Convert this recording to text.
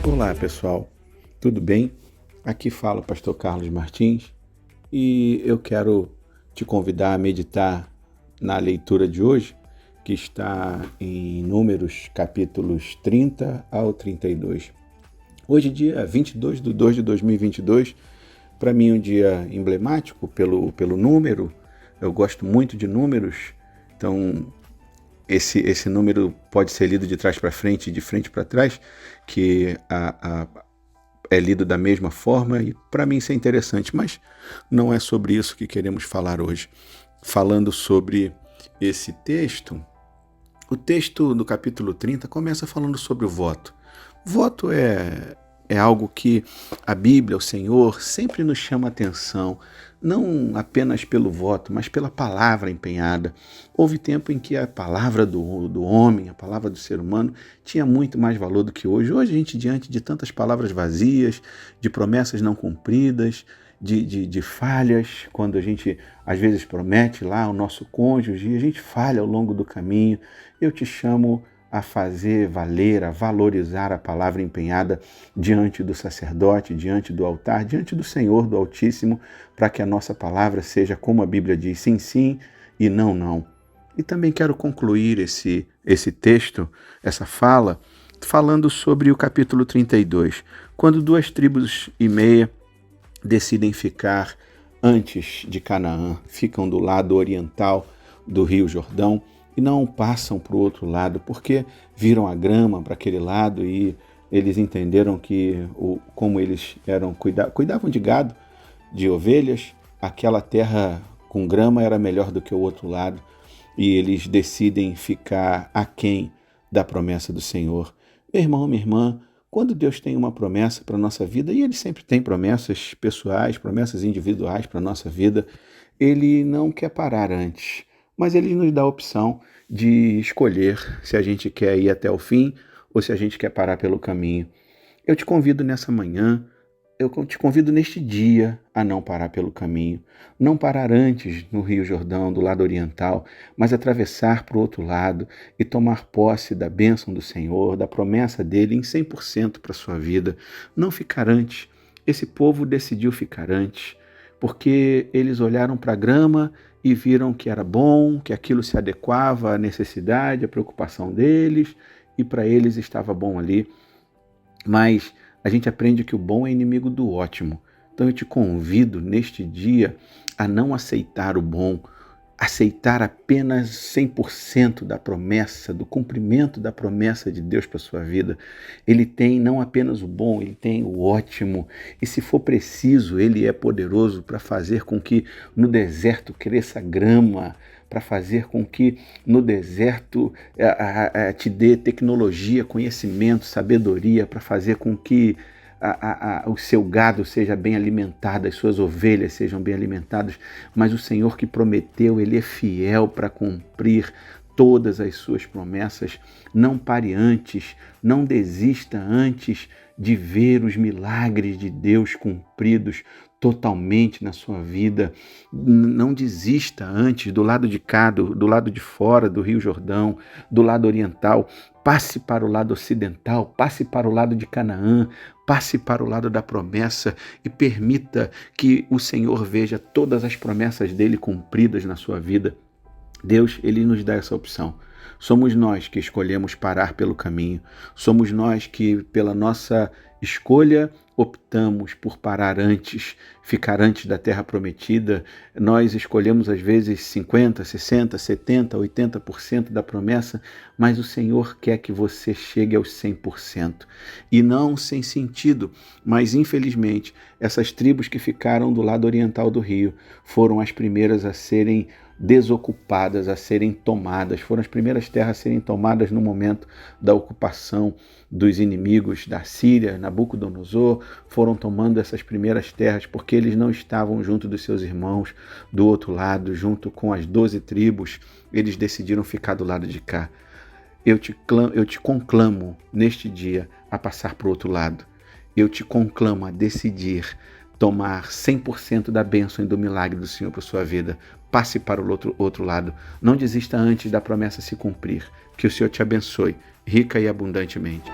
Olá pessoal, tudo bem? Aqui fala o pastor Carlos Martins e eu quero te convidar a meditar na leitura de hoje, que está em Números capítulos 30 ao 32. Hoje, dia 22 de 2 de 2022, para mim é um dia emblemático pelo número. Eu gosto muito de números, então esse número pode ser lido de trás para frente e de frente para trás, que é lido da mesma forma, e para mim isso é interessante, mas não é sobre isso que queremos falar hoje. Falando sobre esse texto, o texto do capítulo 30 começa falando sobre o voto. Voto é algo que a Bíblia, o Senhor, sempre nos chama a atenção, não apenas pelo voto, mas pela palavra empenhada. Houve tempo em que a palavra do homem, a palavra do ser humano, tinha muito mais valor do que hoje. Hoje a gente, diante de tantas palavras vazias, de promessas não cumpridas, de falhas, quando a gente às vezes promete lá ao nosso cônjuge e a gente falha ao longo do caminho, eu te chamo a fazer valer, a valorizar a palavra empenhada diante do sacerdote, diante do altar, diante do Senhor, do Altíssimo, para que a nossa palavra seja como a Bíblia diz, sim, sim e não, não. E também quero concluir esse texto, essa fala, falando sobre o capítulo 32, quando 2,5 tribos decidem ficar antes de Canaã, ficam do lado oriental do Rio Jordão, e não passam para o outro lado, porque viram a grama para aquele lado e eles entenderam que, como eles cuidavam de gado, de ovelhas, aquela terra com grama era melhor do que o outro lado, e eles decidem ficar aquém da promessa do Senhor. Meu irmão, minha irmã, quando Deus tem uma promessa para a nossa vida, e Ele sempre tem promessas pessoais, promessas individuais para a nossa vida, Ele não quer parar antes, mas Ele nos dá a opção de escolher se a gente quer ir até o fim ou se a gente quer parar pelo caminho. Eu te convido nessa manhã, eu te convido neste dia a não parar pelo caminho, não parar antes no Rio Jordão, do lado oriental, mas atravessar para o outro lado e tomar posse da bênção do Senhor, da promessa dele em 100% para a sua vida. Não ficar antes. Esse povo decidiu ficar antes, porque eles olharam para a grama e viram que era bom, que aquilo se adequava à necessidade, à preocupação deles, e para eles estava bom ali. Mas a gente aprende que o bom é inimigo do ótimo. Então eu te convido neste dia a não aceitar o bom, aceitar apenas 100% da promessa, do cumprimento da promessa de Deus para a sua vida. Ele tem não apenas o bom, ele tem o ótimo. E se for preciso, ele é poderoso para fazer com que no deserto cresça grama, para fazer com que no deserto te dê tecnologia, conhecimento, sabedoria, para fazer com que o seu gado seja bem alimentado, as suas ovelhas sejam bem alimentadas, mas o Senhor que prometeu, Ele é fiel para cumprir todas as suas promessas. Não pare antes, não desista antes de ver os milagres de Deus cumpridos totalmente na sua vida. Não desista antes, do lado de cá, do lado de fora do Rio Jordão, do lado oriental. Passe para o lado ocidental, passe para o lado de Canaã, passe para o lado da promessa e permita que o Senhor veja todas as promessas dele cumpridas na sua vida. Deus, Ele nos dá essa opção. Somos nós que escolhemos parar pelo caminho. Somos nós que, pela nossa escolha, optamos por parar antes, ficar antes da terra prometida. Nós escolhemos às vezes 50%, 60%, 70%, 80% da promessa, mas o Senhor quer que você chegue aos 100%. E não sem sentido, mas infelizmente essas tribos que ficaram do lado oriental do rio foram as primeiras a serem desocupadas, a serem tomadas. Foram as primeiras terras a serem tomadas no momento da ocupação dos inimigos da Síria. Nabucodonosor foram tomando essas primeiras terras porque eles não estavam junto dos seus irmãos do outro lado, junto com as 12 tribos. Eles decidiram ficar do lado de cá. Eu te conclamo neste dia a passar para o outro lado. Eu te conclamo a decidir tomar 100% da bênção e do milagre do Senhor para a sua vida. Passe para o outro lado. Não desista antes da promessa se cumprir. Que o Senhor te abençoe, rica e abundantemente.